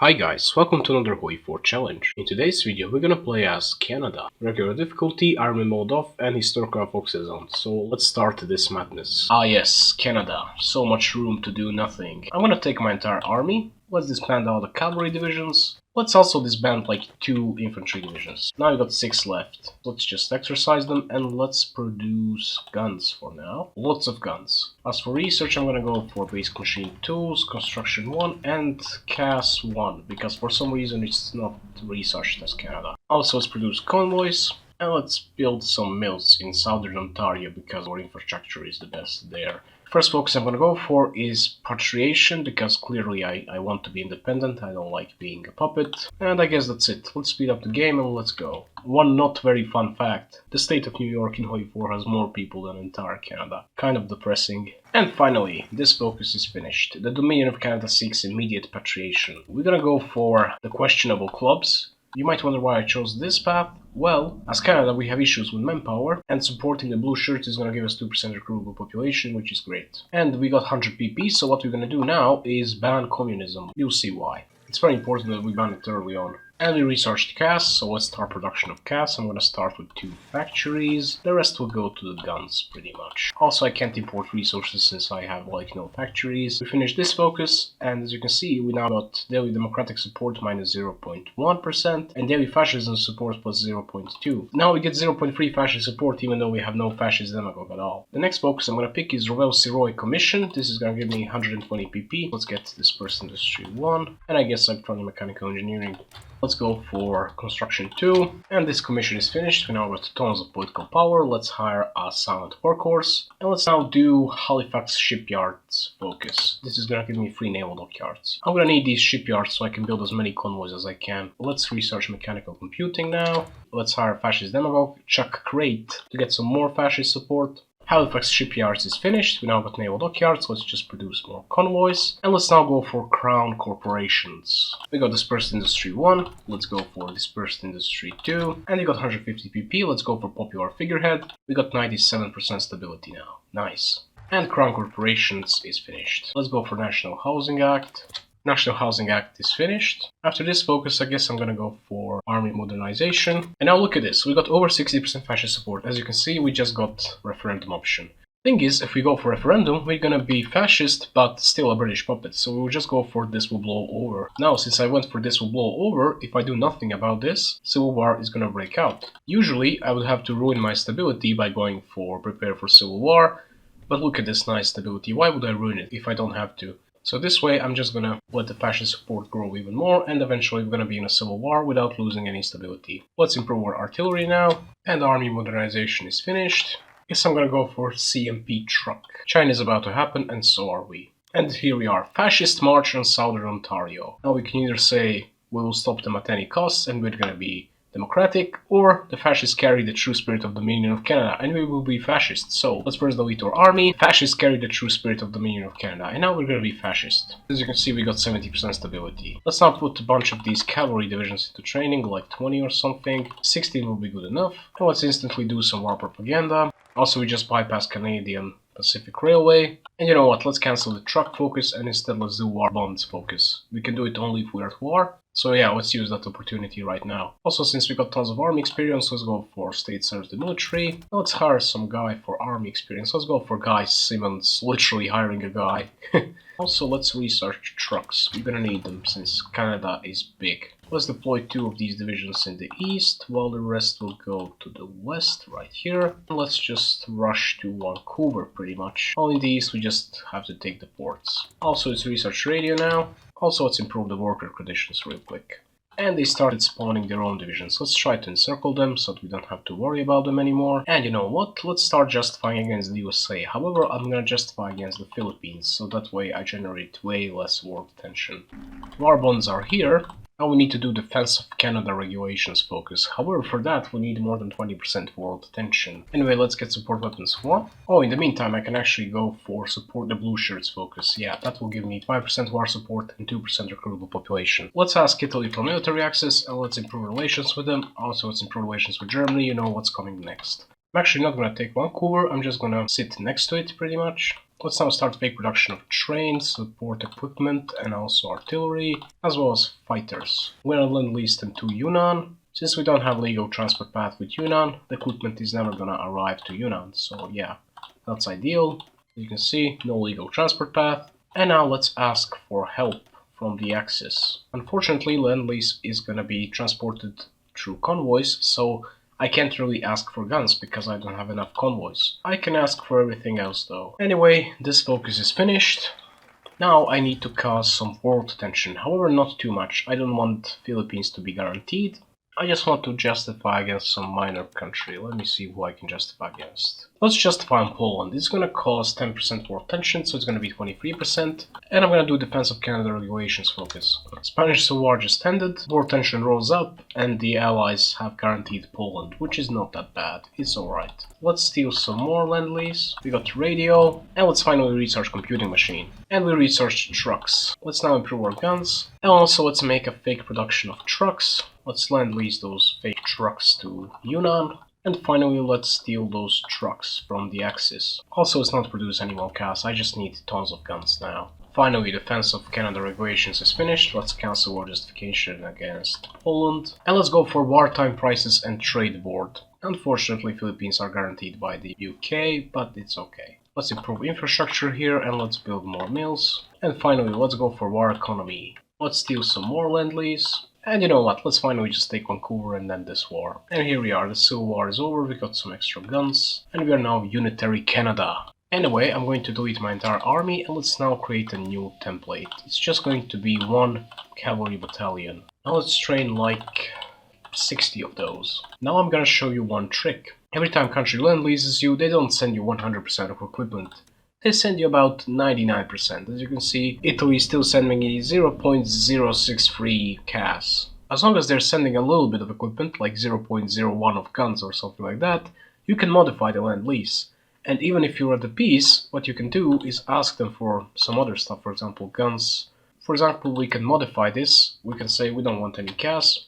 Hi guys, welcome to another HOI4 challenge. In today's video we're gonna play as Canada. Regular difficulty, army mode off, and historical focus on. So let's start this madness. Ah yes, Canada. So much room to do nothing. I'm gonna take my entire army. Let's disband all the cavalry divisions. Let's also disband like 2 infantry divisions. Now we got 6 left. Let's just exercise them and let's produce guns for now. Lots of guns. As for research, I'm gonna go for basic machine tools, construction 1 and CAS 1 because for some reason it's not researched as Canada. Also let's produce convoys and let's build some mills in southern Ontario because our infrastructure is the best there. First focus I'm gonna go for is patriation because clearly I want to be independent, I don't like being a puppet. And I guess that's it. Let's speed up the game and let's go. One not very fun fact, the state of New York in HOI4 has more people than entire Canada. Kind of depressing. And finally, this focus is finished. The Dominion of Canada seeks immediate patriation. We're gonna go for the questionable clubs. You might wonder why I chose this path. Well, as Canada we have issues with manpower, and supporting the blue shirts is gonna give us 2% recruitable population, which is great. And we got 100 PP, so what we're gonna do now is ban communism. You'll see why. It's very important that we ban it early on. And we researched CAS, so let's start production of CAS. I'm gonna start with 2 factories. The rest will go to the guns, pretty much. Also, I can't import resources since I have like no factories. We finished this focus, and as you can see, we now got daily democratic support minus 0.1% and daily fascism support plus 0.2. Now we get 0.3 fascist support even though we have no fascist demagogue at all. The next focus I'm gonna pick is Revel Heroic Commission. This is gonna give me 120 PP. Let's get Dispersed Industry 1, and I guess electronic mechanical engineering. Let's go for construction 2, and this commission is finished. We now got tons of political power. Let's hire a silent workhorse, and let's now do Halifax shipyards focus. This is gonna give me 3 naval dockyards. I'm gonna need these shipyards so I can build as many convoys as I can. Let's research mechanical computing now. Let's hire fascist demagogue Chuck Crate to get some more fascist support. Halifax shipyards is finished. We now got naval dockyards. Let's just produce more convoys. And let's now go for crown corporations. We got Dispersed Industry 1. Let's go for Dispersed Industry 2. And we got 150 PP. Let's go for Popular Figurehead. We got 97% stability now. Nice. And crown corporations is finished. Let's go for National Housing Act. National Housing Act is finished. After this focus, I guess I'm gonna go for army modernization. And now look at this, we got over 60% fascist support. As you can see, we just got referendum option. Thing is, if we go for referendum, we're gonna be fascist, but still a British puppet. So we'll just go for this will blow over. Now, since I went for this will blow over, if I do nothing about this, civil war is gonna break out. Usually, I would have to ruin my stability by going for prepare for civil war. But look at this nice stability. Why would I ruin it if I don't have to? So this way I'm just gonna let the fascist support grow even more, and eventually we're gonna be in a civil war without losing any stability. Let's improve our artillery now, and army modernization is finished. Guess I'm gonna go for CMP truck. China is about to happen, and so are we. And here we are, fascist march on southern Ontario. Now we can either say we will stop them at any cost and we're gonna be democratic, or the fascists carry the true spirit of the Dominion of Canada and we will be fascist. So let's first delete our army. Fascists carry the true spirit of the Dominion of Canada, and now we're gonna be fascist. As you can see, we got 70% stability. Let's now put a bunch of these cavalry divisions into training, like 20 or something. 16 will be good enough. And let's instantly do some war propaganda. Also, we just bypassed Canadian Pacific Railway. And you know what, let's cancel the truck focus and instead let's do war bonds focus. We can do it only if we're at war. So yeah, let's use that opportunity right now. Also, since we got tons of army experience, let's go for state serves the military. Let's hire some guy for army experience. Let's go for Guy Simmons, literally hiring a guy. Also, let's research trucks. We're gonna need them since Canada is big. Let's deploy 2 of these divisions in the east, while the rest will go to the west right here. And let's just rush to Vancouver pretty much. All in the east, we just have to take the ports. Also, it's research radio now. Also, let's improve the worker conditions real quick. And they started spawning their own divisions. Let's try to encircle them so that we don't have to worry about them anymore. And you know what? Let's start justifying against the USA. However, I'm gonna justify against the Philippines, so that way I generate way less war tension. War bonds are here. Now we need to do Defense of Canada regulations focus. However, for that we need more than 20% world attention. Anyway, let's get support weapons 1. Oh, in the meantime I can actually go for support the blue shirts focus. Yeah, that will give me 5% war support and 2% recruitable population. Let's ask Italy for military access and let's improve relations with them. Also, let's improve relations with Germany. You know what's coming next. I'm actually not gonna take Vancouver, I'm just gonna sit next to it pretty much. Let's now start fake production of trains, support equipment, and also artillery, as well as fighters. We're gonna lend-lease them to Yunnan. Since we don't have legal transport path with Yunnan, the equipment is never gonna arrive to Yunnan, so yeah, that's ideal. You can see, no legal transport path. And now let's ask for help from the Axis. Unfortunately, lend-lease is gonna be transported through convoys, so I can't really ask for guns because I don't have enough convoys. I can ask for everything else though. Anyway, this focus is finished. Now I need to cause some world tension, however not too much. I don't want Philippines to be guaranteed. I just want to justify against some minor country. Let me see who I can justify against. Let's justify on Poland. It's gonna cause 10% world tension, so it's gonna be 23%. And I'm gonna do Defense of Canada regulations focus. Spanish Civil War just ended, world tension rolls up, and the Allies have guaranteed Poland, which is not that bad. It's alright. Let's steal some more lend-lease. We got radio, and let's finally research computing machine. And we researched trucks. Let's now improve our guns. And also let's make a fake production of trucks. Let's lend-lease those fake trucks to Yunnan. And finally, let's steal those trucks from the Axis. Also, let's not produce any more cars, I just need tons of guns now. Finally, Defense of Canada regulations is finished. Let's cancel war justification against Poland. And let's go for wartime prices and trade board. Unfortunately, Philippines are guaranteed by the UK, but it's okay. Let's improve infrastructure here and let's build more mills. And finally, let's go for war economy. Let's steal some more lend-lease. And you know what, let's finally just take Vancouver and end this war. And here we are, the Civil War is over, we got some extra guns, and we are now Unitary Canada. Anyway, I'm going to delete my entire army, and let's now create a new template. It's just going to be one cavalry battalion. Now let's train like 60 of those. Now I'm gonna show you one trick. Every time country lend-leases you, they don't send you 100% of equipment. They send you about 99%. As you can see, Italy is still sending me 0.063 CAS. As long as they're sending a little bit of equipment, like 0.01 of guns or something like that, you can modify the lend-lease. And even if you're at the peace, what you can do is ask them for some other stuff, for example, guns. For example, we can modify this. We can say we don't want any CAS.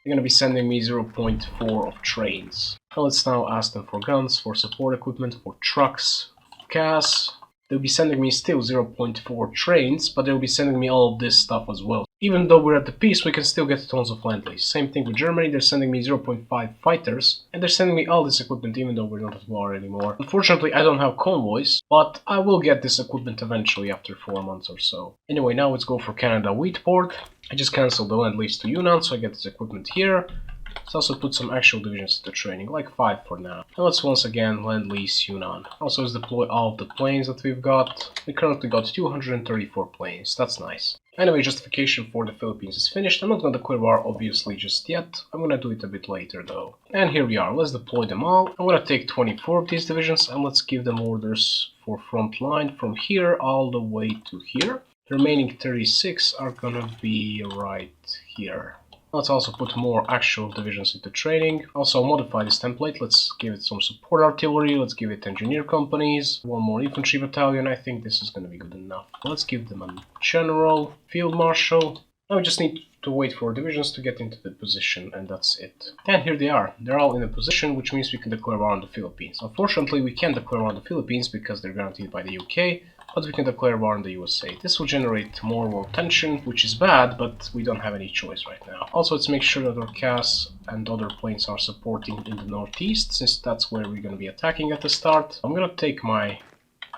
They're gonna be sending me 0.4 of trains. So let's now ask them for guns, for support equipment, for trucks, CAS. They'll be sending me still 0.4 trains, but they'll be sending me all of this stuff as well. Even though we're at the peace, we can still get tons of lend-lease. Same thing with Germany, they're sending me 0.5 fighters, and they're sending me all this equipment even though we're not at war anymore. Unfortunately, I don't have convoys, but I will get this equipment eventually after 4 months or so. Anyway, now let's go for Canada wheat board. I just cancelled the lend-lease to Yunnan, so I get this equipment here. Let's also put some actual divisions into training, like 5 for now. And let's once again lend-lease Yunnan. Also, let's deploy all of the planes that we've got. We currently got 234 planes, that's nice. Anyway, justification for the Philippines is finished. I'm not gonna declare war obviously just yet. I'm gonna do it a bit later though. And here we are, let's deploy them all. I'm gonna take 24 of these divisions and let's give them orders for front line from here all the way to here. The remaining 36 are gonna be right here. Let's also put more actual divisions into training. Also modify this template. Let's give it some support artillery. Let's give it engineer companies. One more infantry battalion. I think this is going to be good enough. Let's give them a general, field marshal. Now we just need to wait for divisions to get into the position, and that's it. And here they are. They're all in a position, which means we can declare war on the Philippines. Unfortunately, we can't declare war on the Philippines because they're guaranteed by the UK. But we can declare war on the USA. This will generate more world tension, which is bad, but we don't have any choice right now. Also, let's make sure that our CAS and other planes are supporting in the northeast, since that's where we're going to be attacking at the start. I'm going to take my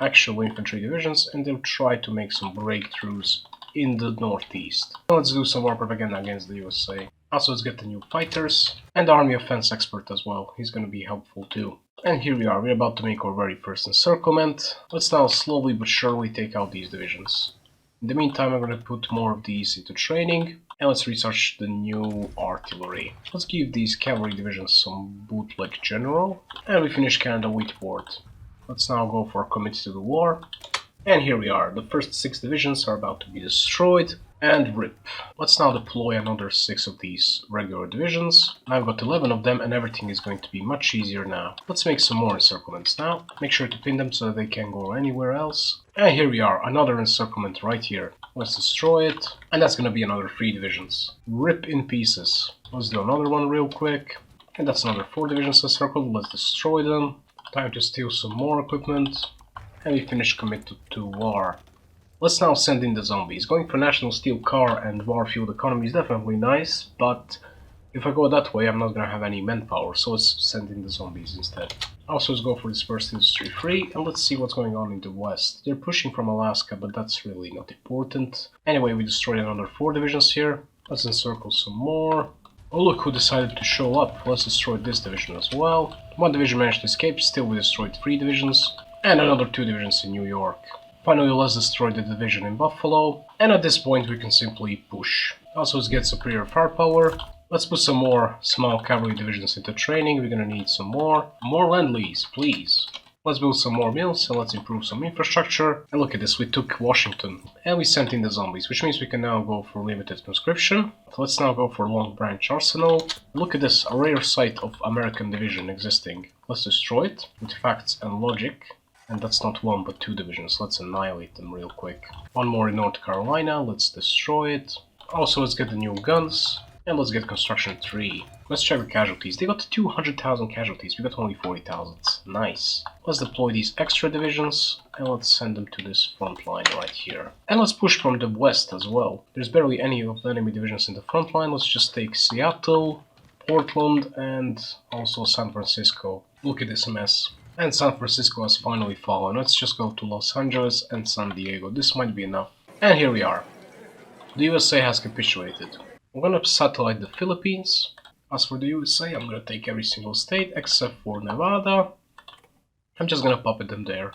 actual infantry divisions and they'll try to make some breakthroughs in the northeast. Let's do some war propaganda against the USA. Also, let's get the new fighters and the army offense expert as well. He's going to be helpful too. And here we are, we're about to make our very first encirclement. Let's now slowly but surely take out these divisions. In the meantime, I'm going to put more of these into training. And let's research the new artillery. Let's give these cavalry divisions some bootleg general. And we finish Canada wheat board. Let's now go for a commit to the war. And here we are, the first 6 divisions are about to be destroyed. And RIP. Let's now deploy another 6 of these regular divisions. I've got 11 of them and everything is going to be much easier now. Let's make some more encirclements now. Make sure to pin them so that they can't go anywhere else. And here we are, another encirclement right here. Let's destroy it. And that's gonna be another 3 divisions. RIP in pieces. Let's do another one real quick. And that's another 4 divisions encircled. Let's destroy them. Time to steal some more equipment. And we finished committed to war. Let's now send in the zombies. Going for national steel car and war fueled economy is definitely nice, but if I go that way, I'm not gonna have any manpower, so let's send in the zombies instead. Also, let's go for dispersed industry 3, and let's see what's going on in the west. They're pushing from Alaska, but that's really not important. Anyway, we destroyed another 4 divisions here. Let's encircle some more. Oh, look who decided to show up. Let's destroy this division as well. 1 division managed to escape, still we destroyed 3 divisions. And another 2 divisions in New York. Finally, let's destroy the division in Buffalo. And at this point, we can simply push. Also, let's get superior firepower. Let's put some more small cavalry divisions into training. We're gonna need some more. More land lease, please. Let's build some more mills and let's improve some infrastructure. And look at this, we took Washington and we sent in the zombies, which means we can now go for limited conscription. So let's now go for Long Branch Arsenal. Look at this, a rare site of American division existing. Let's destroy it with facts and logic. And that's not 1 but 2 divisions. Let's annihilate them real quick. 1 more in North Carolina, let's destroy it. Also, let's get the new guns. And let's get construction 3. Let's check the casualties. They got 200,000 casualties, we got only 40,000. Nice. Let's deploy these extra divisions, and let's send them to this front line right here. And let's push from the west as well. There's barely any of the enemy divisions in the front line. Let's just take Seattle, Portland, and also San Francisco. Look at this mess. And San Francisco has finally fallen. Let's just go to Los Angeles and San Diego. This might be enough. And here we are. The USA has capitulated. I'm gonna satellite the Philippines. As for the USA, I'm gonna take every single state except for Nevada. I'm just gonna puppet them there.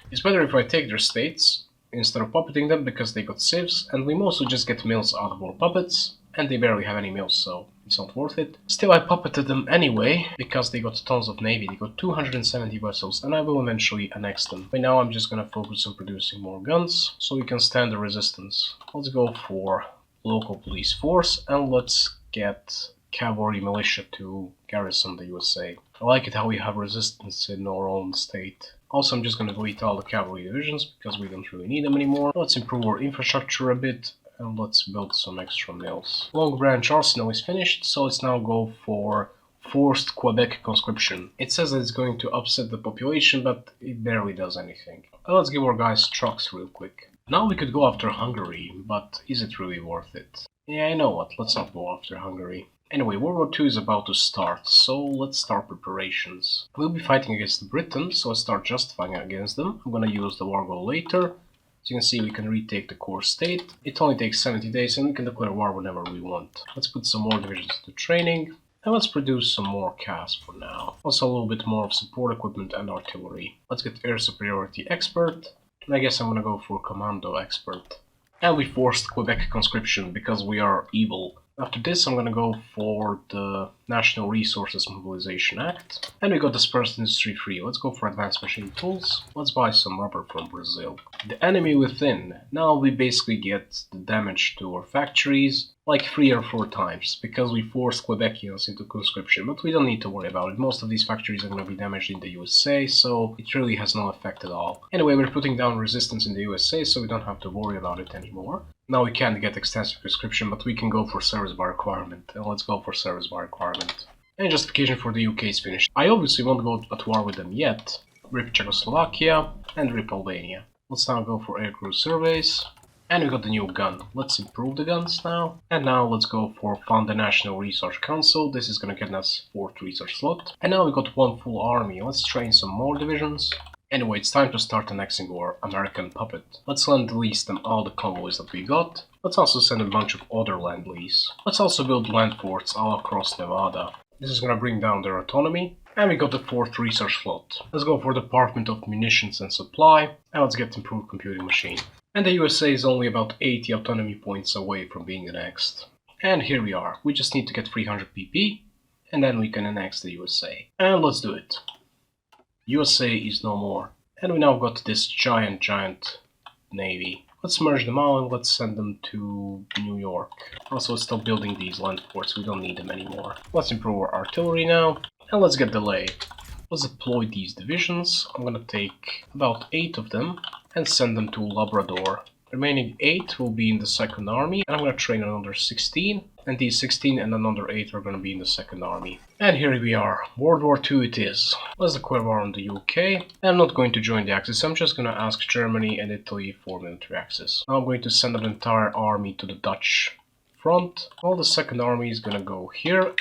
It's better if I take their states instead of puppeting them because they got civs, and we mostly just get mills out of more puppets, and they barely have any mills, so it's not worth it. Still, I puppeted them anyway because they got tons of navy. They got 270 vessels, and I will eventually annex them. Right now, I'm just gonna focus on producing more guns so we can stand the resistance. Let's go for local police force, and let's get cavalry militia to garrison the USA. I like it how we have resistance in our own state. Also, I'm just gonna delete all the cavalry divisions because we don't really need them anymore. Let's improve our infrastructure a bit, and let's build some extra mills. Long Branch Arsenal is finished, so let's now go for forced Quebec conscription. It says that it's going to upset the population, but it barely does anything. Let's give our guys trucks real quick. Now we could go after Hungary, but is it really worth it? Yeah, you know what, let's not go after Hungary. Anyway, World War II is about to start, so let's start preparations. We'll be fighting against Britain, so let's start justifying against them. I'm gonna use the war goal later. As you can see, we can retake the core state. It only takes 70 days and we can declare war whenever we want. Let's put some more divisions to training. And let's produce some more CAS for now. Also a little bit more of support equipment and artillery. Let's get air superiority expert. And I guess I'm gonna go for commando expert. And we forced Quebec conscription because we are evil. After this, I'm gonna go for the National Resources Mobilization Act. And we got dispersed industry 3. Let's go for advanced machine tools. Let's buy some rubber from Brazil. The enemy within. Now we basically get the damage to our factories like 3 or 4 times because we forced Quebecians into conscription, but we don't need to worry about it. Most of these factories are going to be damaged in the USA, so it really has no effect at all. Anyway, we're putting down resistance in the USA, so we don't have to worry about it anymore. Now we can't get extensive conscription, but we can go for service by requirement, and let's go for service by requirement. And justification for the UK is finished. I obviously won't go at war with them yet. Rip Czechoslovakia and rip Albania. Let's now go for aircrew surveys. And we got the new gun. Let's improve the guns now. And now let's go for found the National Research Council. This is gonna get us 4th research slot. And now we got 1 full army. Let's train some more divisions. Anyway, it's time to start annexing our American puppet. Let's land lease them all the convoys that we got. Let's also send a bunch of other land lease. Let's also build land forts all across Nevada. This is gonna bring down their autonomy. And we got the 4th research slot. Let's go for Department of Munitions and Supply. And let's get improved computing machine. And the USA is only about 80 autonomy points away from being annexed. And here we are. We just need to get 300 PP, and then we can annex the USA. And let's do it. USA is no more. And we now got this giant navy. Let's merge them all and let's send them to New York. Also, let's stop building these land forts. We don't need them anymore. Let's improve our artillery now, and let's get delay. Let's deploy these divisions. I'm gonna take about 8 of them and send them to Labrador. Remaining 8 will be in the second army, and I'm gonna train another 16, and these 16 and another 8 are gonna be in the second army. And here we are, World War II it is. Let's declare war on the UK. I'm not going to join the Axis, I'm just gonna ask Germany and Italy for military access. Now I'm going to send an entire army to the Dutch front. All the second army is gonna go here.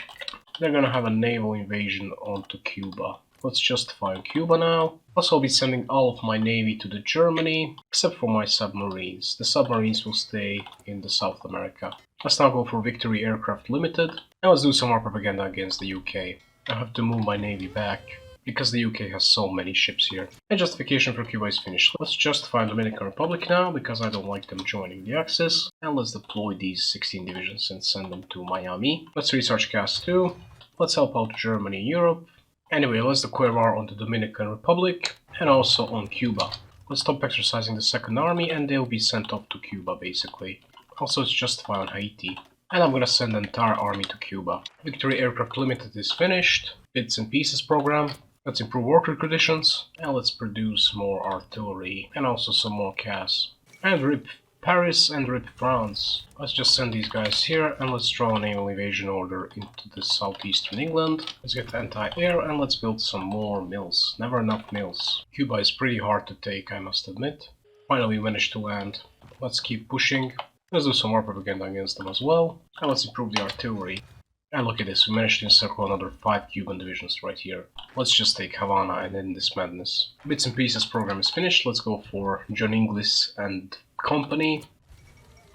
They're gonna have a naval invasion onto Cuba. Let's justify on Cuba now. Also, I'll be sending all of my navy to the Germany, except for my submarines. The submarines will stay in the South America. Let's now go for Victory Aircraft Limited, and let's do some more propaganda against the UK. I have to move my navy back, because the UK has so many ships here. And justification for Cuba is finished. Let's justify the Dominican Republic now, because I don't like them joining the Axis. And let's deploy these 16 divisions and send them to Miami. Let's research CAS 2. Let's help out Germany and Europe. Anyway, let's declare war on the Dominican Republic and also on Cuba. Let's stop exercising the second army and they'll be sent off to Cuba basically. Also, it's justified on Haiti. And I'm gonna send the entire army to Cuba. Victory Aircraft Limited is finished. Bits and pieces program. Let's improve worker conditions. And let's produce more artillery and also some more CAS. And rip Paris and rip France. Let's just send these guys here and let's draw a naval invasion order into the southeastern England. Let's get anti-air and let's build some more mills. Never enough mills. Cuba is pretty hard to take, I must admit. Finally we managed to land. Let's keep pushing. Let's do some more propaganda against them as well. And let's improve the artillery. And look at this, we managed to encircle another 5 Cuban divisions right here. Let's just take Havana and end this madness. Bits and pieces program is finished. Let's go for John Inglis and company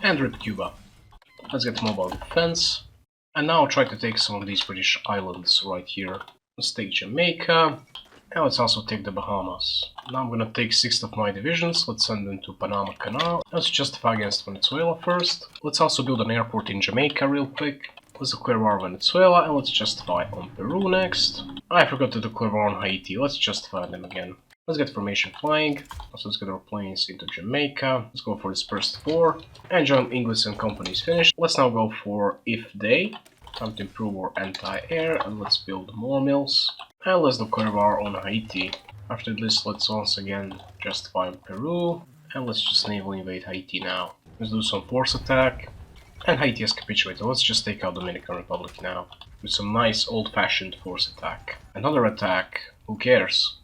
and rip Cuba. Let's get mobile defense. And now try to take some of these British islands right here. Let's take Jamaica. And let's also take the Bahamas. Now I'm gonna take 6 of my divisions. Let's send them to Panama Canal. Let's justify against Venezuela first. Let's also build an airport in Jamaica real quick. Let's declare war on Venezuela and let's justify on Peru next. I forgot to declare war on Haiti. Let's justify them again. Let's get formation flying. Also, let's get our planes into Jamaica. Let's go for dispersed 4. And John Inglis and company is finished. Let's now go for if they. Time to improve our anti-air and let's build more mills. And let's declare war on Haiti. After this, let's once again justify on Peru. And let's just naval invade Haiti now. Let's do some force attack. And Haiti has capitulated. Let's just take out Dominican Republic now. With some nice old-fashioned force attack. Another attack. Who cares?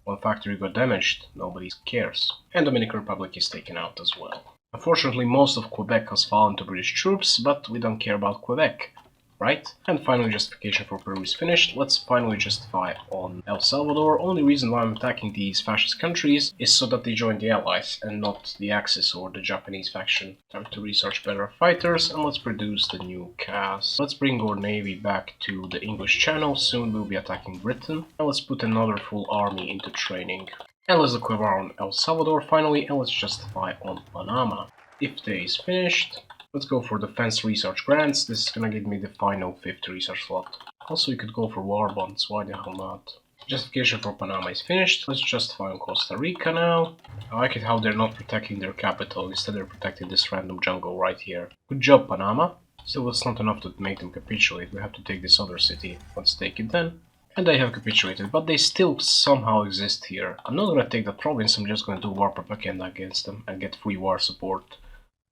One factory got damaged. Nobody cares. And Dominican Republic is taken out as well. Unfortunately, most of Quebec has fallen to British troops, but we don't care about Quebec. Right? And finally, justification for Peru is finished. Let's finally justify on El Salvador. Only reason why I'm attacking these fascist countries is so that they join the Allies and not the Axis or the Japanese faction. Time to research better fighters and let's produce the new CAS. Let's bring our navy back to the English Channel. Soon we'll be attacking Britain. And let's put another full army into training. And let's declare war on El Salvador finally and let's justify on Panama. If day is finished. Let's go for defense research grants. This is gonna give me the final 5th research slot. Also, you could go for war bonds. Why the hell not? Justification for Panama is finished. Let's justify on Costa Rica now. I like it how they're not protecting their capital. Instead, they're protecting this random jungle right here. Good job, Panama. Still, it's not enough to make them capitulate. We have to take this other city. Let's take it then. And they have capitulated, but they still somehow exist here. I'm not gonna take that province. I'm just gonna do war propaganda against them and get free war support.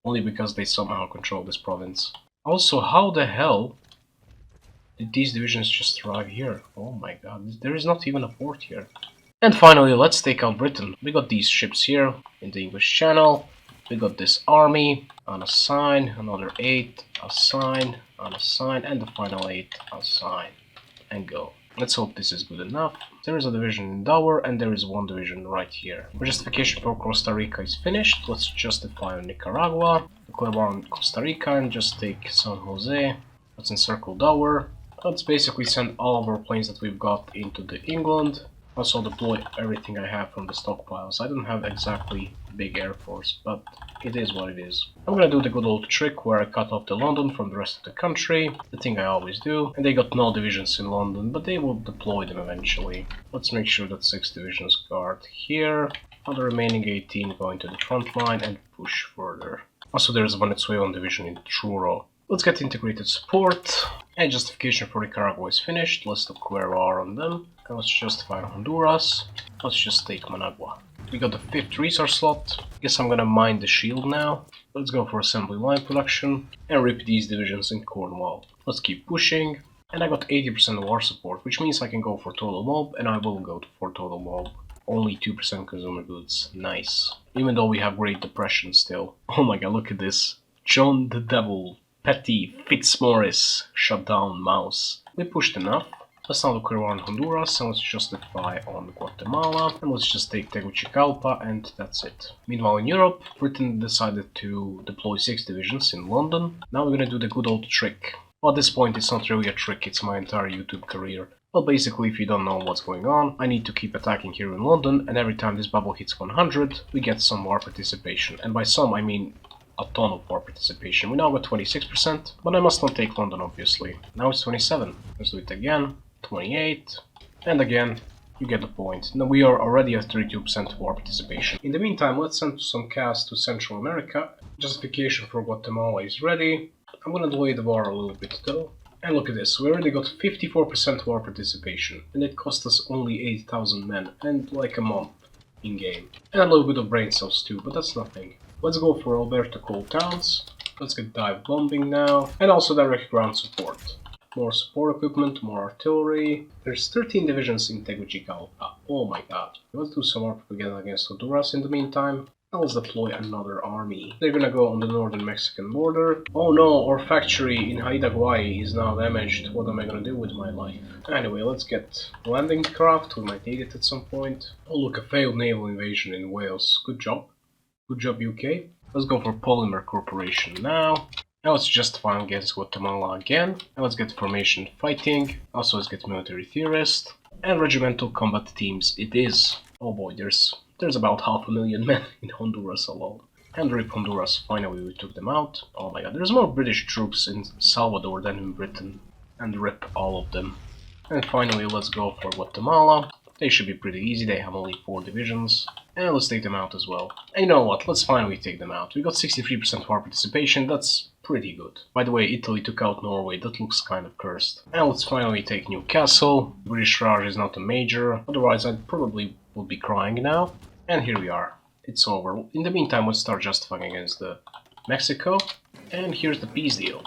Only because they somehow control this province. Also, how the hell did these divisions just arrive here? Oh my god, there is not even a port here. And finally, let's take out Britain. We got these ships here in the English Channel. We got this army, unassign, another 8, assign, unassign, and the final 8, assign. And go. Let's hope this is good enough. There is a division in Dover and there is one division right here. Justification for Costa Rica is finished. Let's justify on Nicaragua. Declare war on Costa Rica and just take San Jose. Let's encircle Dover. Let's basically send all of our planes that we've got into the England. Also deploy everything I have from the stockpiles. I don't have exactly big air force, but it is what it is. I'm gonna do the good old trick where I cut off the London from the rest of the country, the thing I always do. And they got no divisions in London, but they will deploy them eventually. Let's make sure that 6 divisions guard here. And the remaining 18 go into the front line and push further. Also, there's a Venezuelan division in Truro. Let's get integrated support. And justification for Nicaragua is finished. Let's declare war on them. And let's justify Honduras. Let's just take Managua. We got the 5th resource slot. Guess I'm gonna mine the shield now. Let's go for assembly line production and rip these divisions in Cornwall. Let's keep pushing. And I got 80% war support, which means I can go for total mob, and I will go for total mob. Only 2% consumer goods. Nice. Even though we have Great Depression still. Oh my god, look at this. John the Devil, Petty, Fitzmaurice, shut down Mouse. We pushed enough. Let's now look around Honduras, and let's justify on Guatemala, and let's just take Tegucigalpa, and that's it. Meanwhile in Europe, Britain decided to deploy 6 divisions in London. Now we're gonna do the good old trick. Well, at this point it's not really a trick, it's my entire YouTube career. Well, basically, if you don't know what's going on, I need to keep attacking here in London, and every time this bubble hits 100, we get some war participation. And by some, I mean a ton of war participation. We now got 26%, but I must not take London, obviously. Now it's 27. Let's do it again. 28, and again, you get the point. Now we are already at 32% war participation. In the meantime, let's send some chaos to Central America. Justification for Guatemala is ready. I'm gonna delay the war a little bit though. And look at this, we already got 54% war participation, and it cost us only 8,000 men, and like a month in-game. And a little bit of brain cells too, but that's nothing. Let's go for Alberta coal towns. Let's get dive bombing now, and also direct ground support. More support equipment, more artillery. There's 13 divisions in Tegucigalpa. Oh my god. Let's do some more propaganda against Honduras in the meantime. Now let's deploy another army. They're gonna go on the northern Mexican border. Oh no, our factory in Haida Gwaii is now damaged. What am I gonna do with my life? Anyway, let's get landing craft. We might need it at some point. Oh look, a failed naval invasion in Wales. Good job. Good job, UK. Let's go for Polymer Corporation now. Now let's justify against Guatemala again. And let's get formation fighting. Also let's get military theorist. And regimental combat teams it is. Oh boy, there's about 500,000 men in Honduras alone. And rip Honduras, finally we took them out. Oh my god, there's more British troops in Salvador than in Britain. And rip all of them. And finally let's go for Guatemala. They should be pretty easy, they have only 4 divisions. And let's take them out as well. And you know what, let's finally take them out. We got 63% war participation, that's pretty good. By the way, Italy took out Norway, that looks kind of cursed. And let's finally take Newcastle. British Raj is not a major, otherwise I probably would be crying now. And here we are, it's over. In the meantime, let's start justifying against Mexico. And here's the peace deal.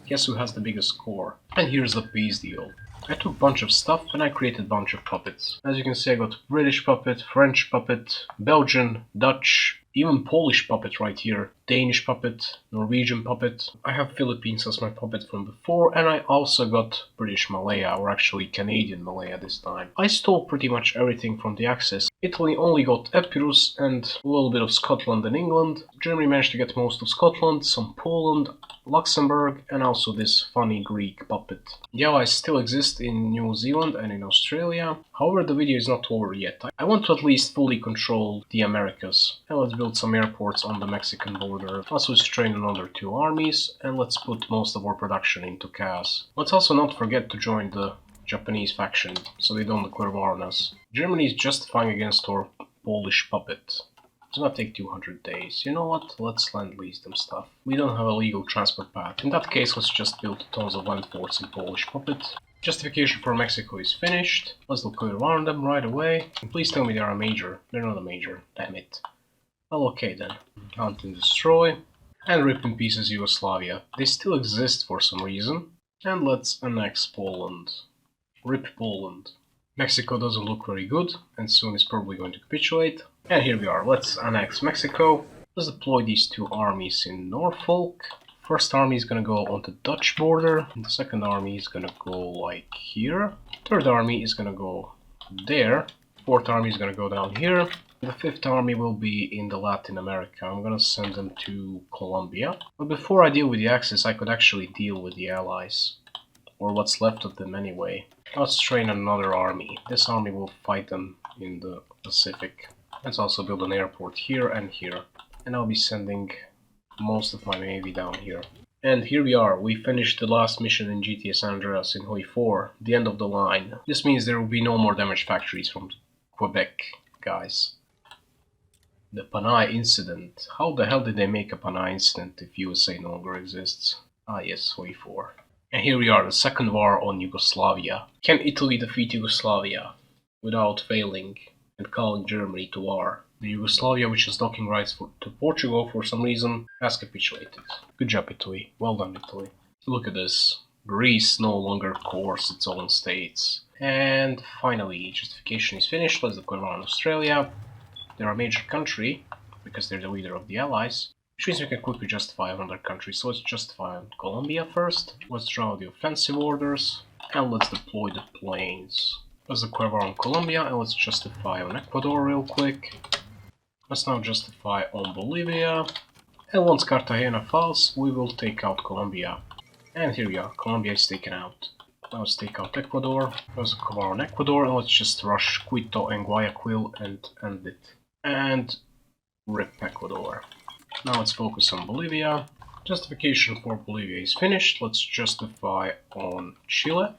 Guess who has the biggest score? And here's the peace deal. I took a bunch of stuff and I created a bunch of puppets. As you can see, I got British puppet, French puppet, Belgian, Dutch, even Polish puppet right here, Danish puppet, Norwegian puppet. I have Philippines as my puppet from before, and I also got British Malaya, or actually Canadian Malaya this time. I stole pretty much everything from the Axis. Italy only got Epirus and a little bit of Scotland and England. Germany managed to get most of Scotland, some Poland, Luxembourg, and also this funny Greek puppet. The Allies still exist in New Zealand and in Australia. However, the video is not over yet. I want to at least fully control the Americas. And let's build some airports on the Mexican border. Also, let's train another 2 armies, and let's put most of our production into chaos. Let's also not forget to join the Japanese faction, so they don't declare war on us. Germany is justifying against our Polish puppet. It's gonna take 200 days. You know what? Let's land lease them stuff. We don't have a legal transport path. In that case, let's just build tons of land forts in Polish puppet. Justification for Mexico is finished. Let's look around them right away. And please tell me they're a major. They're not a major. Damn it. Well, okay then. Hunt and destroy. And rip in pieces Yugoslavia. They still exist for some reason. And let's annex Poland. Rip Poland. Mexico doesn't look very good, and soon is probably going to capitulate. And here we are, let's annex Mexico. Let's deploy these 2 armies in Norfolk. First army is gonna go on the Dutch border, and the second army is gonna go like here. Third army is gonna go there. Fourth army is gonna go down here. The 5th army will be in the Latin America. I'm gonna send them to Colombia. But before I deal with the Axis, I could actually deal with the Allies. Or what's left of them anyway. Let's train another army. This army will fight them in the Pacific. Let's also build an airport here and here. And I'll be sending most of my Navy down here. And here we are, we finished the last mission in GTA San Andreas in HOI4, the end of the line. This means there will be no more damaged factories from Quebec, guys. The Panay incident. How the hell did they make a Panay incident if USA no longer exists? Ah yes, HOI4. And here we are, the second war on Yugoslavia. Can Italy defeat Yugoslavia without failing and calling Germany to war? The Yugoslavia, which has docking rights to Portugal for some reason, has capitulated. Good job, Italy. Well done, Italy. Look at this. Greece no longer cores its own states. And finally, justification is finished. Let's look around Australia. They're a major country, because they're the leader of the Allies, which means we can quickly justify another country. So let's justify Colombia first. Let's draw the offensive orders, and let's deploy the planes. Let's declare on Colombia, and let's justify on Ecuador real quick. Let's now justify on Bolivia. And once Cartagena falls, we will take out Colombia. And here we are, Colombia is taken out. Now let's take out Ecuador. Let's cover on Ecuador, and let's just rush Quito and Guayaquil and end it. And rip Ecuador. Now let's focus on Bolivia. Justification for Bolivia is finished. Let's justify on Chile.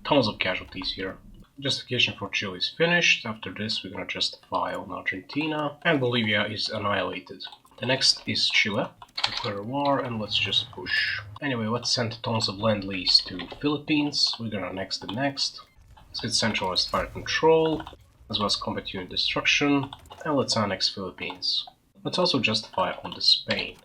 Tons of casualties here. Justification for Chile is finished. After this, we're gonna justify on Argentina. And Bolivia is annihilated. The next is Chile. Declare war, and let's just push. Anyway, let's send tons of land lease to Philippines. We're gonna annex them next. Let's get centralized fire control, as well as combat unit destruction. And let's annex Philippines. Let's also justify on the Spain.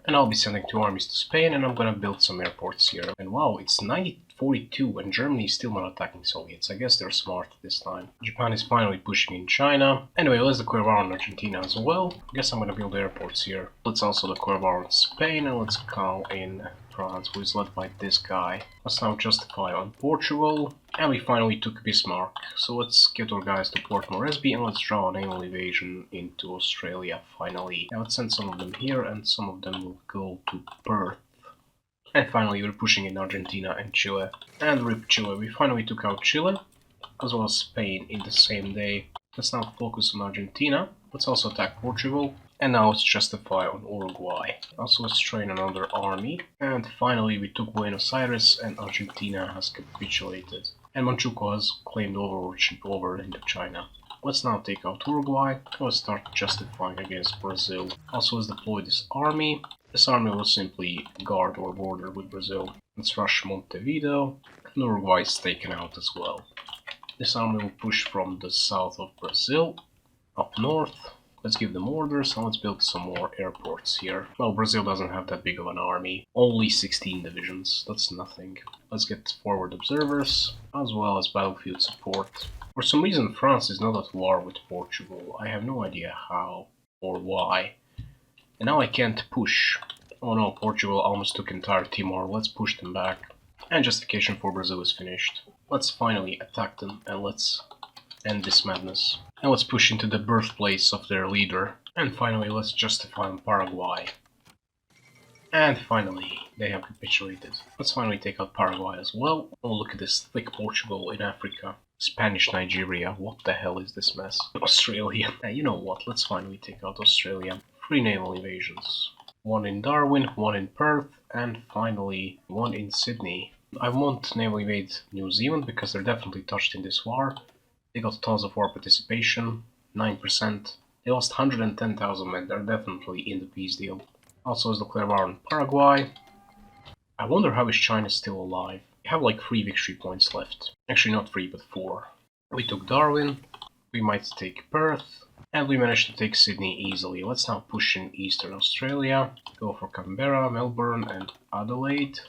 And I'll be sending 2 armies to Spain, and I'm gonna build some airports here. And wow, it's 1942 and Germany is still not attacking Soviets. I guess they're smart this time. Japan is finally pushing in China. Anyway, let's declare war on Argentina as well. I guess I'm gonna build airports here. Let's also declare war on Spain, and let's call in France, who is led by this guy. Let's now justify on Portugal. And we finally took Bismarck. So let's get our guys to Port Moresby, and let's draw a naval invasion into Australia finally. Now let's send some of them here, and some of them will go to Perth. And finally, we're pushing in Argentina and Chile. And rip Chile. We finally took out Chile, as well as Spain in the same day. Let's now focus on Argentina. Let's also attack Portugal. And now let's justify on Uruguay. Also, let's train another army. And finally, we took Buenos Aires, and Argentina has capitulated. And Manchukuo has claimed overlordship over Indochina. Let's now take out Uruguay. Let's start justifying against Brazil. Also, let's deploy this army. This army will simply guard our border with Brazil. Let's rush Montevideo. And Uruguay is taken out as well. This army will push from the south of Brazil up north. Let's give them orders, and let's build some more airports here. Well, Brazil doesn't have that big of an army. Only 16 divisions. That's nothing. Let's get forward observers, as well as battlefield support. For some reason, France is not at war with Portugal. I have no idea how or why. And now I can't push. Oh no, Portugal almost took entire Timor. Let's push them back. And justification for Brazil is finished. Let's finally attack them, and let's end this madness. And let's push into the birthplace of their leader. And finally, let's justify on Paraguay. And finally, they have capitulated. Let's finally take out Paraguay as well. Oh, look at this thick Portugal in Africa. Spanish Nigeria. What the hell is this mess? Australia. You know what? Let's finally take out Australia. 3 naval invasions. 1 in Darwin, 1 in Perth, and finally 1 in Sydney. I won't naval invade New Zealand because they're definitely touched in this war. They got tons of war participation, 9%. They lost 110,000 men, they're definitely in the peace deal. Also, let's declare war on Paraguay. I wonder how is China still alive. We have like 3 victory points left. Actually not 3, but 4. We took Darwin, we might take Perth, and we managed to take Sydney easily. Let's now push in Eastern Australia. Go for Canberra, Melbourne, and Adelaide.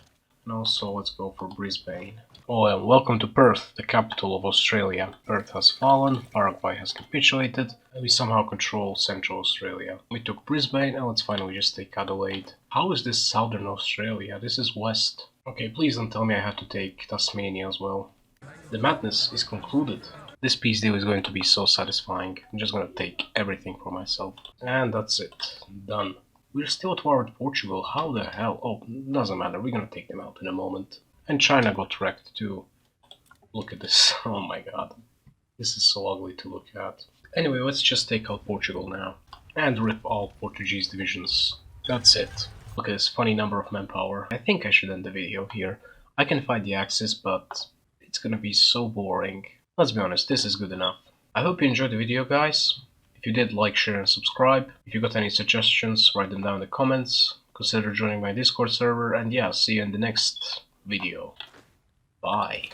And also let's go for Brisbane. Oh, and welcome to Perth, the capital of Australia. Perth has fallen, Paraguay has capitulated, and we somehow control Central Australia. We took Brisbane, and let's finally just take Adelaide. How is this Southern Australia? This is West. Okay, please don't tell me I have to take Tasmania as well. The madness is concluded. This peace deal is going to be so satisfying. I'm just gonna take everything for myself. And that's it. Done. We're still at war with Portugal. How the hell? Oh, doesn't matter. We're gonna take them out in a moment. And China got wrecked too. Look at this. Oh my god. This is so ugly to look at. Anyway, let's just take out Portugal now. And rip all Portuguese divisions. That's it. Look at this funny number of manpower. I think I should end the video here. I can find the axis, but it's gonna be so boring. Let's be honest, this is good enough. I hope you enjoyed the video, guys. If you did, like, share, and subscribe. If you got any suggestions, write them down in the comments. Consider joining my Discord server, and yeah, see you in the next video. Bye.